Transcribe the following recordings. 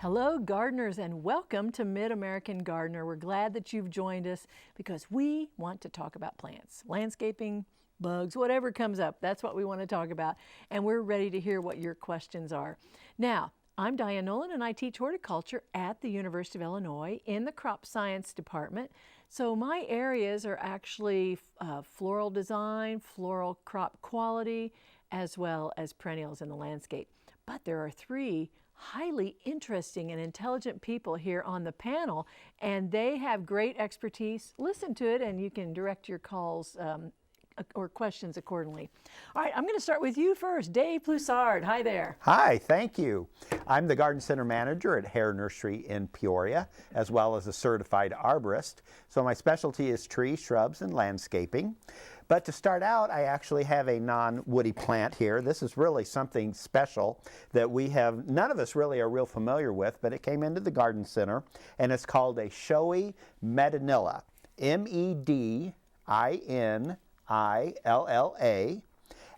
Hello, gardeners, and welcome to Mid-American Gardener. We're glad that you've joined us because we want to talk about plants, landscaping, bugs, whatever comes up. That's what we want to talk about, and we're ready to hear what your questions are. Now, I'm Diane Nolan, and I teach horticulture at the University of Illinois in the crop science department. So my areas are actually floral design, floral crop quality, as well as perennials in the landscape. But there are three highly interesting and intelligent people here on the panel, and they have great expertise. Listen to it and you can direct your calls or questions accordingly. All right, I'm going to start with you first. Dave Plussard, hi there. Hi, thank you. I'm the Garden Center Manager at Hare Nursery in Peoria, as well as a certified arborist. So my specialty is trees, shrubs, and landscaping. But to start out, I actually have a non-woody plant here. This is really something special that none of us really are real familiar with, but it came into the Garden Center, and it's called a showy medinilla, Medinilla.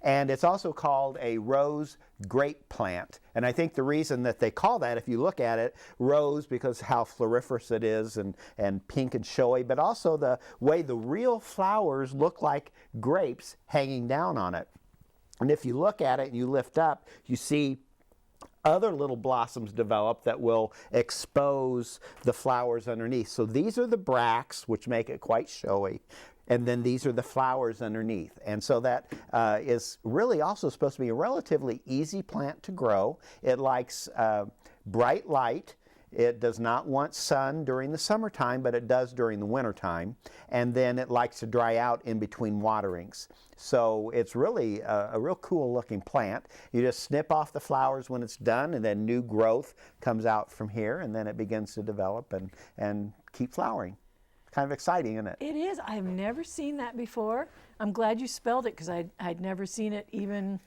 And it's also called a rose grape plant. And I think the reason that they call that, if you look at it, rose because how floriferous it is and pink and showy, but also the way the real flowers look like grapes hanging down on it. And if you look at it and you lift up, you see other little blossoms develop that will expose the flowers underneath. So these are the bracts, which make it quite showy. And then these are the flowers underneath. And so that is really also supposed to be a relatively easy plant to grow. It likes bright light. It does not want sun during the summertime, but it does during the wintertime. And then it likes to dry out in between waterings. So it's really a real cool looking plant. You just snip off the flowers when it's done, and then new growth comes out from here, and then it begins to develop and keep flowering. Kind of exciting, isn't it? It is. I've never seen that before. I'm glad you spelled it because I'd never seen it even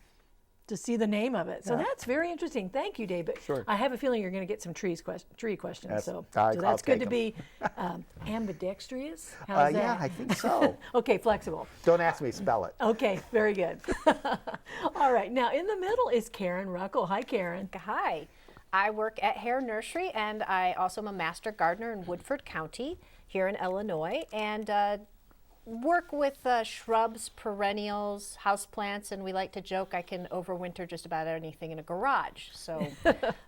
to see the name of it. So that's very interesting. Thank you, Dave. But sure. I have a feeling you're going to get some tree questions. So I'll that's good to take be ambidextrous. How's that? Yeah, I think so. Okay, flexible. Don't ask me to spell it. Okay, very good. All right, now in the middle is Karen Ruckel. Hi, Karen. Hi. I work at Hare Nursery, and I also am a master gardener in Woodford County here in Illinois, and work with shrubs, perennials, houseplants, and we like to joke I can overwinter just about anything in a garage. So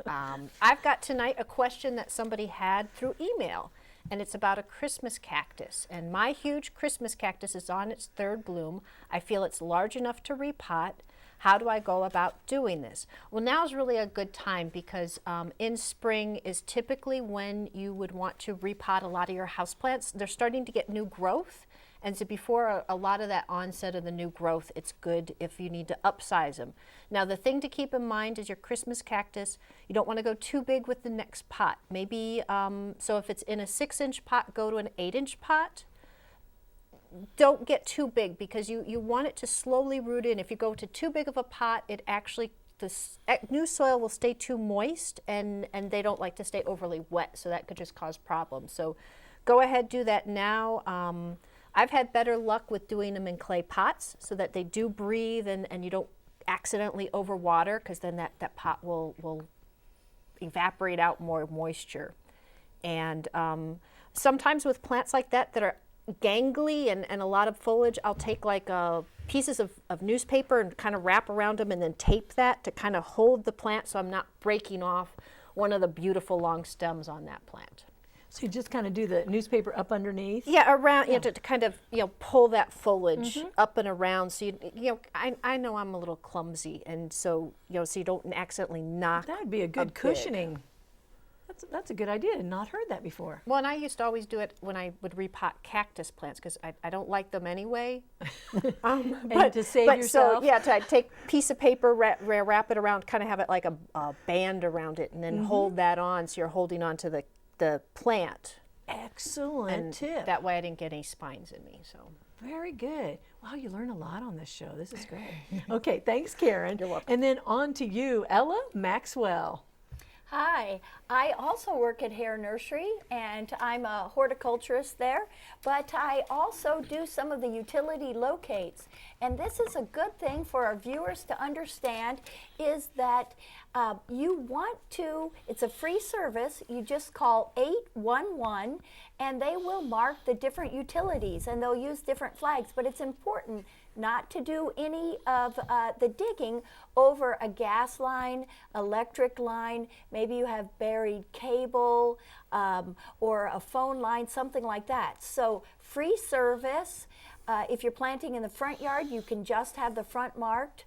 I've got tonight a question that somebody had through email, and it's about a Christmas cactus. And my huge Christmas cactus is on its third bloom. I feel it's large enough to repot. How do I go about doing this? Well, now is really a good time because in spring is typically when you would want to repot a lot of your houseplants. They're starting to get new growth, and so before a lot of that onset of the new growth, it's good if you need to upsize them. Now, the thing to keep in mind is your Christmas cactus, you don't want to go too big with the next pot. Maybe, so if it's in a 6-inch pot, go to an 8-inch pot. Don't get too big because you want it to slowly root in. If you go to too big of a pot, it actually, the new soil will stay too moist, and they don't like to stay overly wet, so that could just cause problems. So go ahead, do that now. I've had better luck with doing them in clay pots so that they do breathe and you don't accidentally overwater, because then that pot will evaporate out more moisture. And sometimes with plants like that are gangly and a lot of foliage, I'll take like pieces of newspaper and kind of wrap around them and then tape that to kind of hold the plant so I'm not breaking off one of the beautiful long stems on that plant. So you just kind of do the newspaper up underneath? Yeah, around, you know, to kind of, pull that foliage up and around. So, I know I'm a little clumsy, and so, so you don't accidentally knock. That would be a good cushioning. That's a good idea. I've not heard that before. Well, and I used to always do it when I would repot cactus plants because I don't like them anyway. But to save yourself? So, yeah, to take a piece of paper, wrap it around, kind of have it like a band around it, and then hold that on so you're holding on to the plant. Excellent tip. That way I didn't get any spines in me. So very good. Wow, you learn a lot on this show. This is great. Okay, thanks, Karen. You're welcome. And then on to you, Ella Maxwell. Hi, I also work at Hare Nursery and I'm a horticulturist there, but I also do some of the utility locates. And this is a good thing for our viewers to understand is that you want to, it's a free service, you just call 811 and they will mark the different utilities and they'll use different flags, but it's important not to do any of the digging over a gas line, electric line, maybe you have buried cable or a phone line, something like that. So free service. If you're planting in the front yard, you can just have the front marked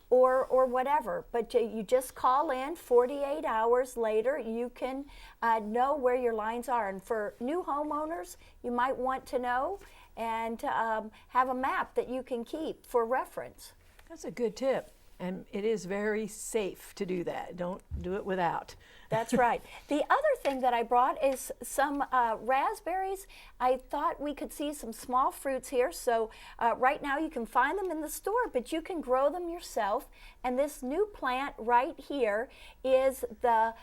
or whatever. But you just call in 48 hours later, you can know where your lines are. And for new homeowners, you might want to know and have a map that you can keep for reference. That's a good tip. And it is very safe to do that. Don't do it without. That's right. The other thing that I brought is some raspberries. I thought we could see some small fruits here. So right now you can find them in the store, but you can grow them yourself. And this new plant right here is the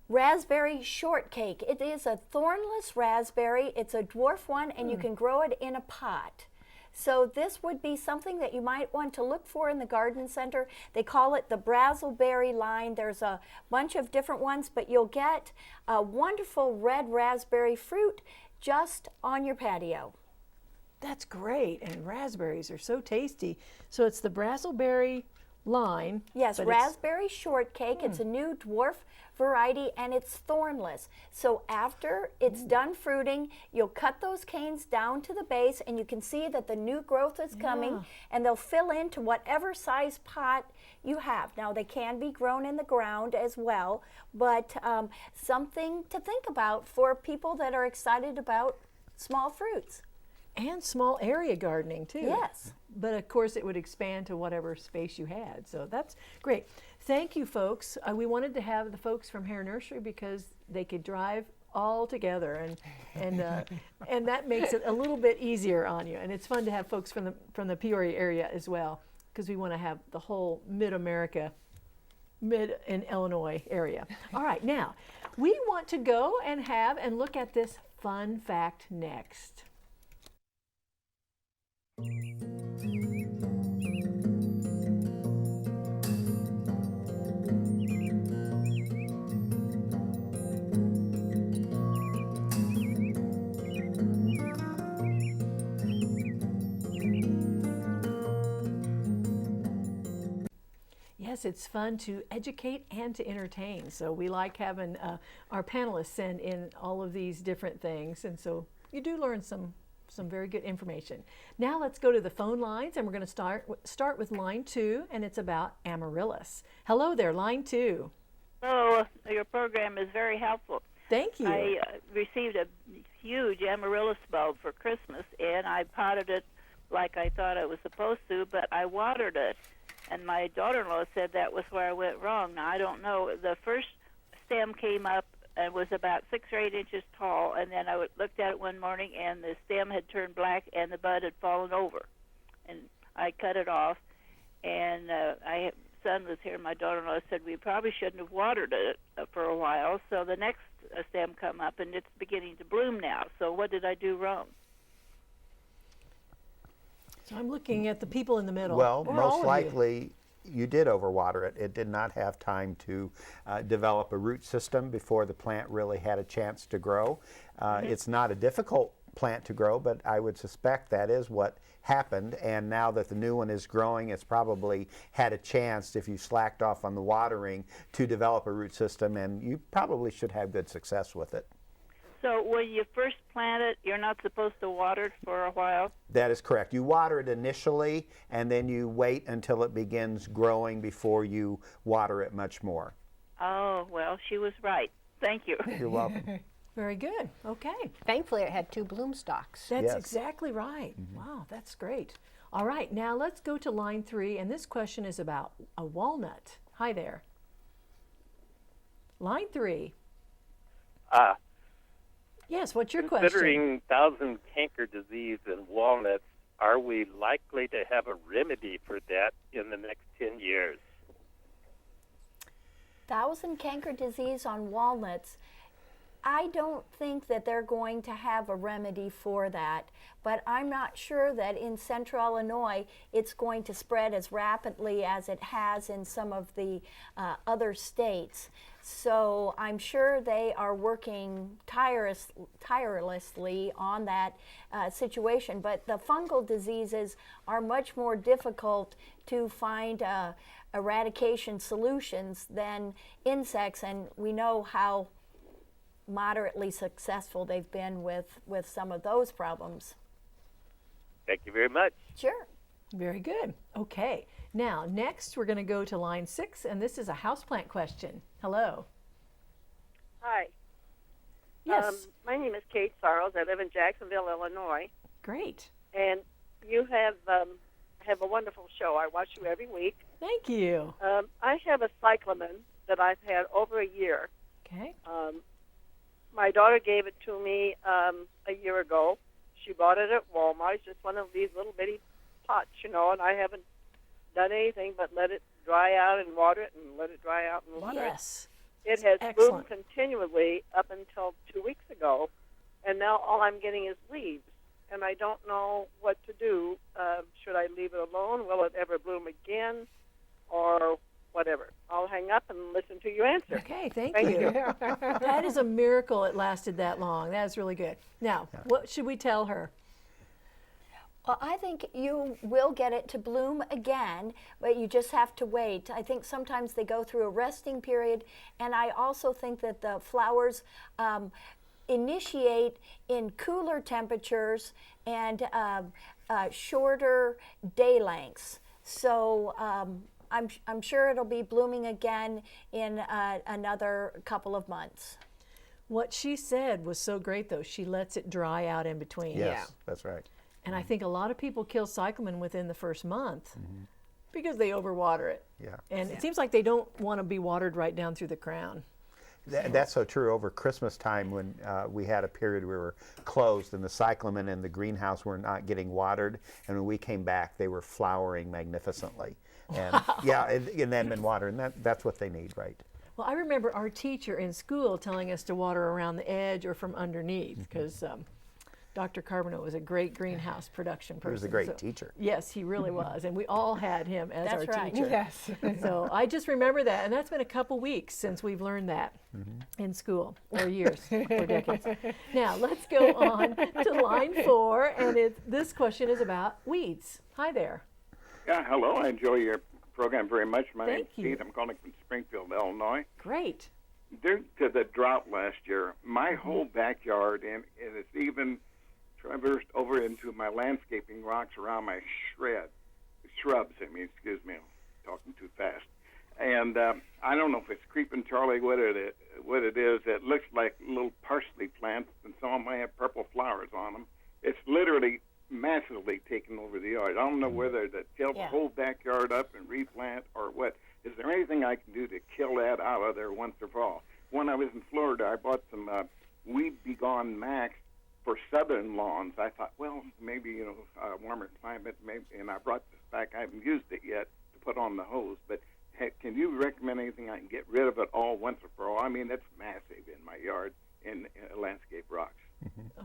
raspberry shortcake. It is a thornless raspberry. It's a dwarf one, and you can grow it in a pot. So this would be something that you might want to look for in the garden center. They call it the Brazzleberry line. There's a bunch of different ones, but you'll get a wonderful red raspberry fruit just on your patio. That's great. And raspberries are so tasty. So it's the Brazzleberry line. Yes, raspberry shortcake. It's a new dwarf variety and it's thornless. So after it's done fruiting, you'll cut those canes down to the base and you can see that the new growth is coming and they'll fill into whatever size pot you have. Now they can be grown in the ground as well, but something to think about for people that are excited about small fruits. And small area gardening too. Yes. But of course it would expand to whatever space you had. So that's great. Thank you, folks. We wanted to have the folks from Hare Nursery because they could drive all together and that makes it a little bit easier on you. And it's fun to have folks from the Peoria area as well because we want to have the whole Mid-America, Mid and Illinois area. All right, now we want to go and look at this fun fact next. Yes, it's fun to educate and to entertain. So we like having our panelists send in all of these different things. And so you do learn some very good information. Now let's go to the phone lines and we're going to start with line 2 and it's about amaryllis. Hello there, line 2. Hello, your program is very helpful. Thank you. I received a huge amaryllis bulb for Christmas and I potted it like I thought I was supposed to, but I watered it. And my daughter-in-law said that was where I went wrong. Now, I don't know. The first stem came up and was about 6 or 8 inches tall, and then I looked at it one morning, and the stem had turned black, and the bud had fallen over. And I cut it off, and son was here, and my daughter-in-law said we probably shouldn't have watered it for a while. So the next stem come up, and it's beginning to bloom now. So what did I do wrong? So I'm looking at the people in the middle. Well, or most likely you did overwater it. It did not have time to develop a root system before the plant really had a chance to grow. It's not a difficult plant to grow, but I would suspect that is what happened. And now that the new one is growing, it's probably had a chance, if you slacked off on the watering, to develop a root system, and you probably should have good success with it. So when you first plant it, you're not supposed to water it for a while? That is correct. You water it initially, and then you wait until it begins growing before you water it much more. Oh, well, she was right. Thank you. You're welcome. Very good. Okay. Thankfully, it had 2 bloom stalks. That's Yes. exactly right. Wow, that's great. All right, now let's go to line 3, and this question is about a walnut. Hi there. Line 3. Yes, what's your question? Considering thousand canker disease in walnuts, are we likely to have a remedy for that in the next 10 years? 1,000 canker disease on walnuts, I don't think that they're going to have a remedy for that, but I'm not sure that in central Illinois it's going to spread as rapidly as it has in some of the other states. So I'm sure they are working tirelessly on that situation, but the fungal diseases are much more difficult to find eradication solutions than insects, and we know how moderately successful they've been with some of those problems. Thank you very much. Sure. Very good. Okay. Now, next we're going to go to line 6, and this is a houseplant question. Hello. Hi. Yes. My name is Kate Sorrows. I live in Jacksonville, Illinois, Great. and you have a wonderful show. I watch you every week. Thank you. I have a cyclamen that I've had over a year. Okay. My daughter gave it to me a year ago. She bought it at Walmart. It's just one of these little bitty pots, and I haven't done anything but let it dry out and water it and let it dry out and water Yes. it. It has Excellent. bloomed continually up until 2 weeks ago, and now all I'm getting is leaves, and I don't know what to do. Should I leave it alone? Will it ever bloom again? Or whatever. I'll hang up and listen to your answer. Okay, thank Thank you. you. That is a miracle it lasted that long. That is really good. Now, what should we tell her? Well, I think you will get it to bloom again, but you just have to wait. I think sometimes they go through a resting period, and I also think that the flowers initiate in cooler temperatures and shorter day lengths. So I'm sure it'll be blooming again in another couple of months. What she said was so great, though. She lets it dry out in between. Yes, that's right. And I think a lot of people kill cyclamen within the first month because they overwater it. Yeah. And it seems like they don't want to be watered right down through the crown. That's so true. Over Christmas time, when we had a period we were closed and the cyclamen in the greenhouse were not getting watered, and when we came back, they were flowering magnificently. And yeah, and then been watered, and that's what they need, right? Well, I remember our teacher in school telling us to water around the edge or from underneath because Dr. Carbonell was a great greenhouse production person. He was a great teacher. Yes, he really was. And we all had him as That's our right. teacher. Yes. So I just remember that. And that's been a couple weeks since we've learned that in school, or years, or decades. Now, let's go on to line 4. And this question is about weeds. Hi there. Yeah, hello. I enjoy your program very much. My name's Thank you. Keith. I'm calling from Springfield, Illinois. Great. Due to the drought last year, my whole backyard, and it's even traversed over into my landscaping rocks around my shrubs. Excuse me, I'm talking too fast. And I don't know if it's creeping Charlie, what it is. It looks like little parsley plants, and some of them might have purple flowers on them. It's literally massively taken over the yard. I don't know whether to till the whole backyard up and replant or what. Is there anything I can do to kill that out of there once and for all? When I was in Florida, I bought some Weed Begone Max for southern lawns. I thought, well, maybe, warmer climate, maybe, and I brought this back. I haven't used it yet to put on the hose, but can you recommend anything I can get rid of it all once and for all? I mean, it's massive in my yard in landscape rocks.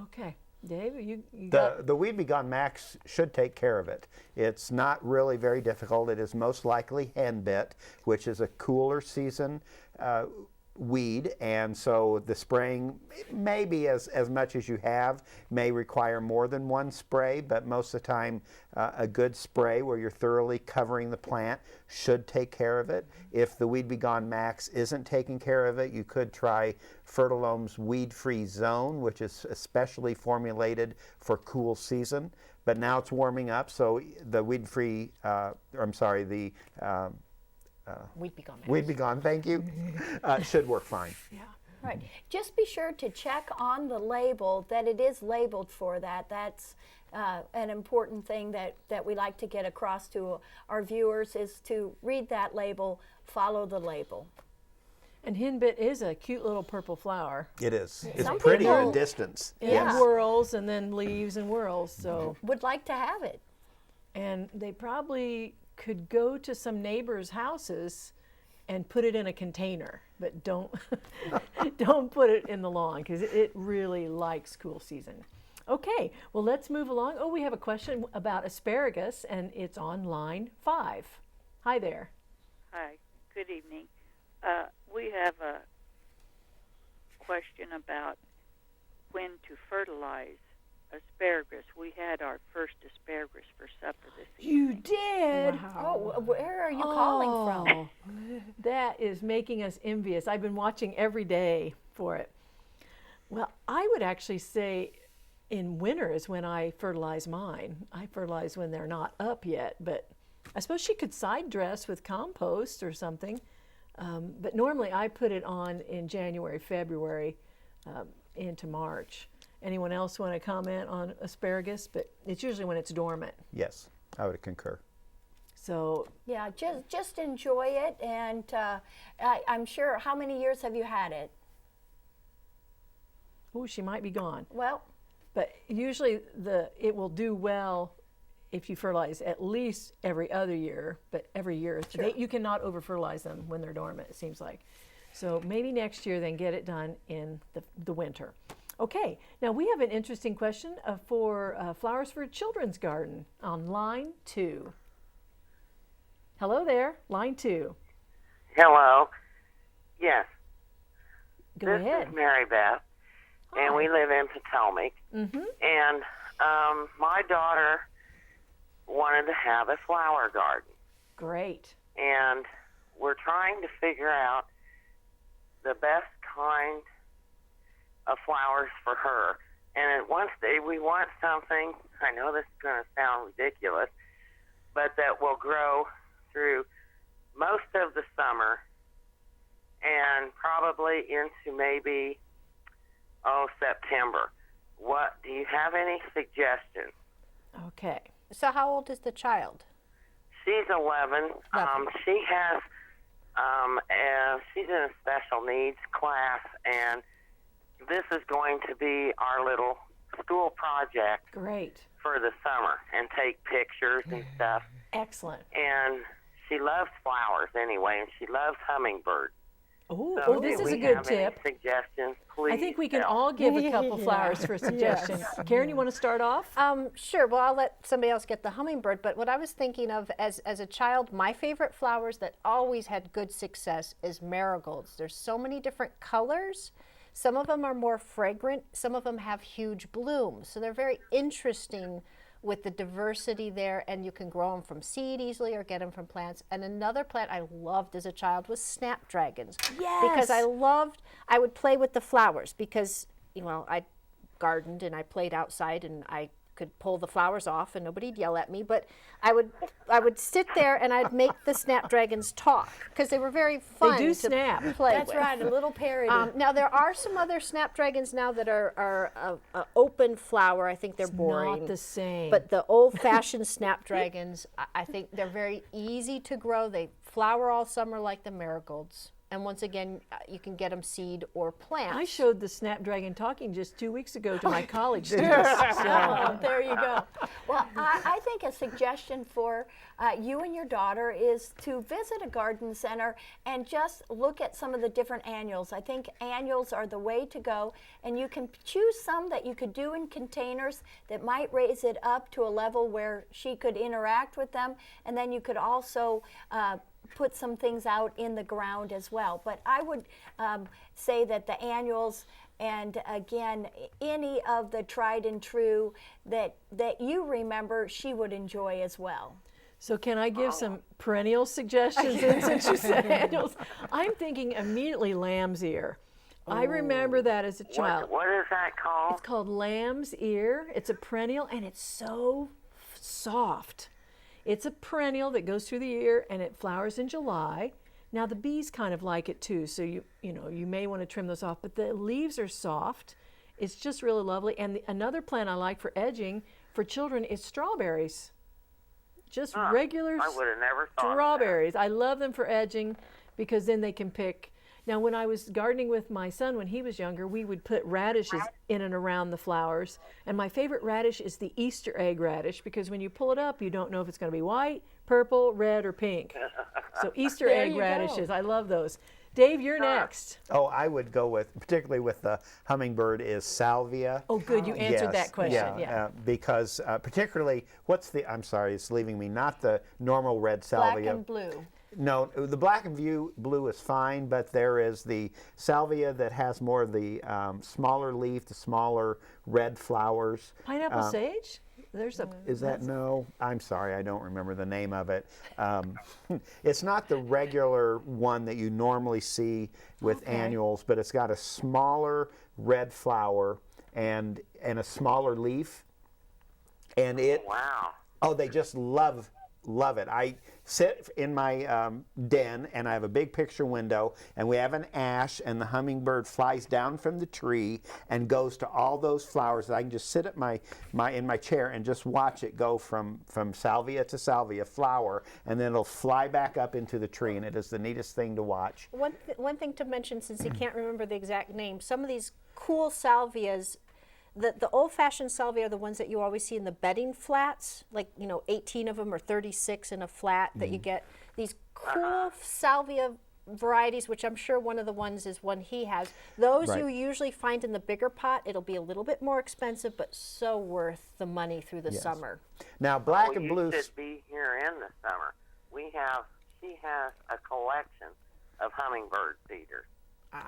Okay. Dave, you got... The Weed Begone Max should take care of it. It's not really very difficult. It is most likely henbit, which is a cooler season weed, and so the spraying, maybe as much as you have, may require more than one spray, but most of the time a good spray where you're thoroughly covering the plant should take care of it. If the Weed Begone Max isn't taking care of it, you could try Fertilome's Weed Free Zone, which is especially formulated for cool season, but now it's warming up, so the Weed Free, Weed Begone Max. Weed Begone, thank you, should work fine. Yeah. Right. Just be sure to check on the label that it is labeled for that. That's an important thing that we like to get across to our viewers is to read that label, follow the label. And henbit is a cute little purple flower. It is. It's Some pretty at a people- distance. It Yeah. whirls and then leaves and whirls. So, Would like to have it. and they probably could go to some neighbors' houses and put it in a container, but don't don't put it in the lawn because it really likes cool season. Okay, well, let's move along. Oh, we have a question about asparagus, and it's on line 5. Hi there. Hi, good evening. We have a question about when to fertilize asparagus. We had our first asparagus for supper this You evening. did? Oh, where are you calling from? That is making us envious. I've been watching every day for it. Well, I would actually say in winter is when I fertilize mine. I fertilize when they're not up yet, but I suppose she could side dress with compost or something. But normally I put it on in January, February, into March. Anyone else want to comment on asparagus? But it's usually when it's dormant. Yes, I would concur. So Yeah, just enjoy it, and I'm sure. How many years have you had it? ooh, she might be gone. Well, But usually it will do well if you fertilize at least every other year, but every year. You cannot over fertilize them when they're dormant, it seems like. So maybe next year then get it done in the winter. Okay, now we have an interesting question for Flowers for Children's Garden on line 2. Hello there, line 2. Hello. Yes. Go this ahead. is Mary Beth, and we live in Potomac. Mm-hmm. And my daughter wanted to have a flower garden, Great. and we're trying to figure out the best kind of flowers for her. And at one stage, we want something, I know this is going to sound ridiculous, but that will grow through most of the summer and probably into maybe, September. What, do you have any suggestions? Okay. So how old is the child? She's 11. She has, she's in a special needs class, and this is going to be our little school project Great. for the summer, and take pictures and stuff. Excellent. And she loves flowers anyway, and she loves hummingbirds. Ooh, So this do is we a good have any tip. suggestions, please? I think we can help. all give a couple flowers for suggestions. Karen, you want to start off? Sure. Well, I'll let somebody else get the hummingbird. But what I was thinking of as a child, my favorite flowers that always had good success is marigolds. There's so many different colors. Some of them are more fragrant. Some of them have huge blooms. So they're very interesting with the diversity there, and you can grow them from seed easily or get them from plants. And another plant I loved as a child was snapdragons. Because I would play with the flowers because, I gardened and I played outside and I could pull the flowers off and nobody'd yell at me, but I would sit there and I'd make the snapdragons talk because they were very fun do to snap. play that's with. right, a little parody. Now there are some other snapdragons now that are open flower. I think they're boring. Not the same. But the old-fashioned snapdragons, I think they're very easy to grow. They flower all summer like the marigolds. And once again, you can get them seed or plants. I showed the snapdragon talking just 2 weeks ago to my college students. So, There you go. Well, I think a suggestion for you and your daughter is to visit a garden center and just look at some of the different annuals. I think annuals are the way to go, and you can choose some that you could do in containers that might raise it up to a level where she could interact with them, and then you could also put some things out in the ground as well. But I would say that the annuals, and again, any of the tried and true that you remember, she would enjoy as well. so can I give some perennial suggestions since you said annuals? I'm thinking immediately lamb's ear. I remember that as a child. What is that called? It's called lamb's ear. It's a perennial and it's so soft. It's a perennial that goes through the year and it flowers in July. Now the bees kind of like it too, so you may want to trim those off, but the leaves are soft. It's just really lovely. And another plant I like for edging for children is strawberries. Just regular I would have never thought strawberries. I love them for edging because then they can pick. Now, when I was gardening with my son when he was younger, we would put radishes in and around the flowers. And my favorite radish is the Easter egg radish because when you pull it up, you don't know if it's going to be white, purple, red, or pink. So Easter There egg you go. radishes. I love those. Dave, you're next. Oh, I would go with, particularly with the hummingbird, is salvia. Oh, good. You answered Yes, that question. Yeah. because particularly, I'm sorry, it's leaving me, not the normal red Black salvia. and blue. No, the black and blue is fine, but there is the salvia that has more of the smaller leaf, the smaller red flowers. Pineapple sage? There's a. Is that no? I'm sorry, I don't remember the name of it. It's not the regular one that you normally see with annuals, but it's got a smaller red flower and a smaller leaf. And it, Wow. oh, they just love it. I sit in my den, and I have a big picture window, and we have an ash, and the hummingbird flies down from the tree and goes to all those flowers. I can just sit at in my chair and just watch it go from salvia to salvia flower, and then it'll fly back up into the tree, and it is the neatest thing to watch. One thing to mention, since he can't remember the exact name, some of these cool salvias, the old-fashioned salvia are the ones that you always see in the bedding flats, like 18 of them or 36 in a flat that you get. These cool salvia varieties, which I'm sure one of the ones is one he has. Those Right. you usually find in the bigger pot. It'll be a little bit more expensive, but so worth the money through the summer. Now, black Well, and blue. you should be here in the summer. She has a collection of hummingbird feeders.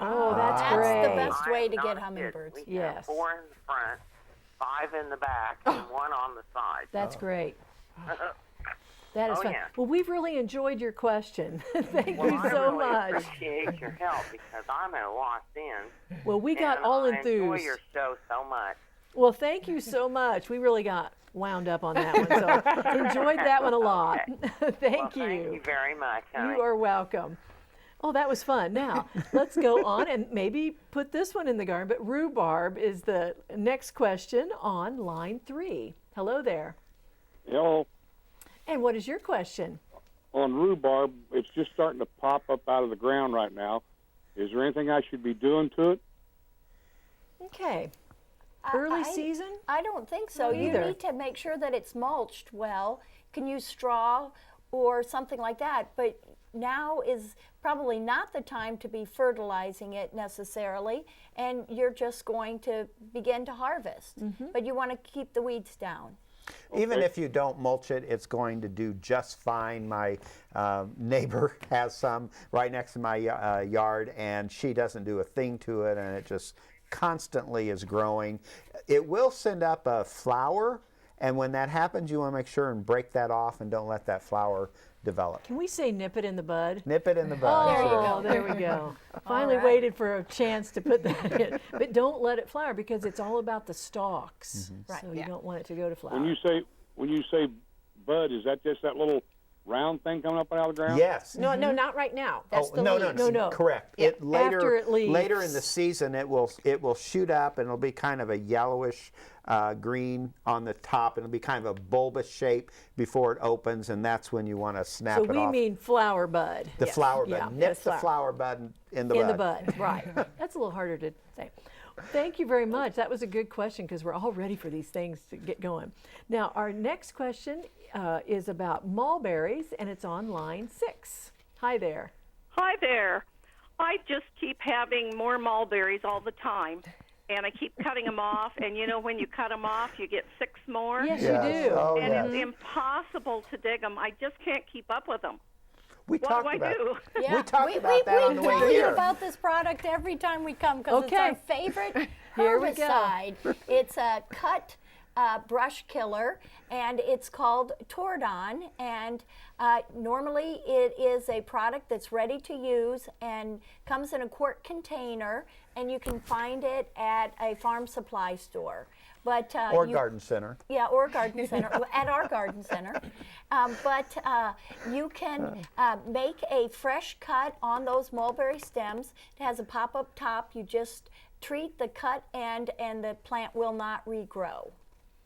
Oh, that's That's great. the best way to I'm get not kidding. hummingbirds. We Yes. have 4 in the front, 5 in the back, and 1 on the side. That's great. That is Oh, fun. yeah. Well, we've really enjoyed your question. Thank Well, you I so really much. appreciate your help because I'm at a lost end. Well, we got and all I enjoy enthused. your show so much. Well, thank you so much. We really got wound up on that one. So enjoyed that one a lot. Thank you. Thank you very much, honey. You are welcome. Oh, that was fun. Now, let's go on and maybe put this one in the garden. But rhubarb is the next question on line 3. Hello there. Hello. And what is your question? On rhubarb, it's just starting to pop up out of the ground right now. Is there anything I should be doing to it? Okay. Early I- season? I don't think so. Me You either. need to make sure that it's mulched well. You can use straw or something like that, but now is probably not the time to be fertilizing it necessarily, and you're just going to begin to harvest. But you want to keep the weeds down. Even if you don't mulch it, it's going to do just fine. My neighbor has some right next to my yard, and she doesn't do a thing to it, and it just constantly is growing. It will send up a flower, and when that happens, you want to make sure and break that off and don't let that flower develop. Can we say nip it in the bud? Nip it in the bud. There you sure. go. There we go. Finally waited for a chance to put that in. But don't let it flower because it's all about the stalks. Right, So you yeah. don't want it to go to flower. When you say bud, is that just that little round thing coming up out of the ground? Yes. No, not right now. That's the no, leaves. No. Correct. Yeah, It later, after it leaves. later in the season, it will shoot up and it'll be kind of a yellowish green on the top. It'll be kind of a bulbous shape before it opens, and that's when you want to snap So it we off. mean flower bud. the flower bud. Yeah, Nip yes, the flower bud in the in bud. the bud, right. That's a little harder to say. Thank you very much. That was a good question because we're all ready for these things to get going. Now, our next question is about mulberries, and it's on line 6. Hi there. Hi there. I just keep having more mulberries all the time, and I keep cutting them off. And when you cut them off, you get 6 more. Yes, Yes. you do. Oh, And yes. it's impossible to dig them. I just can't keep up with them. We What talked do I about do? Yeah. We talked about that on the way We tell you here. about this product every time we come because it's Okay. our favorite Here we go. herbicide. It's a cut brush killer, and it's called Tordon. And normally it is a product that's ready to use and comes in a quart container, and you can find it at a farm supply store. But or you- garden center. Yeah, or garden center, at our garden center. But you can make a fresh cut on those mulberry stems. It has a pop-up top. You just treat the cut end, and the plant will not regrow.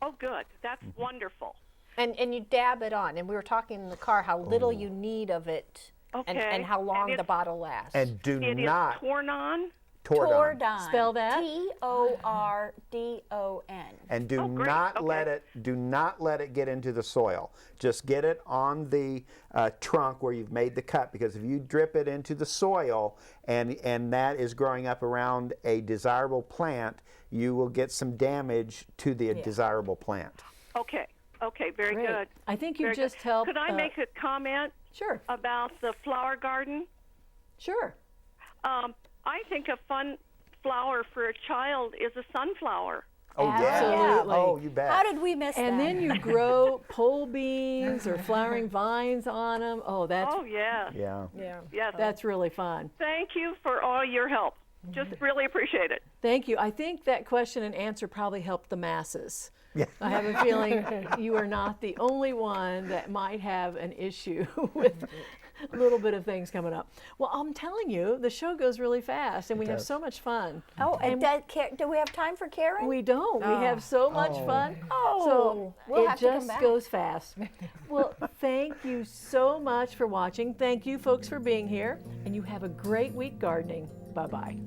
Oh, good. That's wonderful. And you dab it on. And we were talking in the car how little you need of it and Okay. how long And the it's- bottle lasts. And do It is not torn on. Tordon. Spell that. Tordon. And do great. not Okay. let it get into the soil. Just get it on the trunk where you've made the cut, because if you drip it into the soil and that is growing up around a desirable plant, you will get some damage to the desirable plant. Okay. Okay. Very Great. good. I think you Very just good. helped. Could I make a comment Sure. about the flower garden? Sure. I think a fun flower for a child is a sunflower. Oh Absolutely. yeah. Oh, you bet. How did we miss And that? then you grow pole beans or flowering vines on them. Oh, that's Oh, yeah. Yeah. Yes. that's really fun. Thank you for all your help. Just really appreciate it. Thank you. I think that question and answer probably helped the masses. I have a feeling you are not the only one that might have an issue with a little bit of things coming up. Well, I'm telling you, the show goes really fast, and we have does. so much fun. Oh, and do we have time for Karen? We don't. We have so much fun. Oh, So we'll it have to come just back. goes fast. Well, thank you so much for watching. Thank you, folks, for being here. And you have a great week gardening. Bye-bye.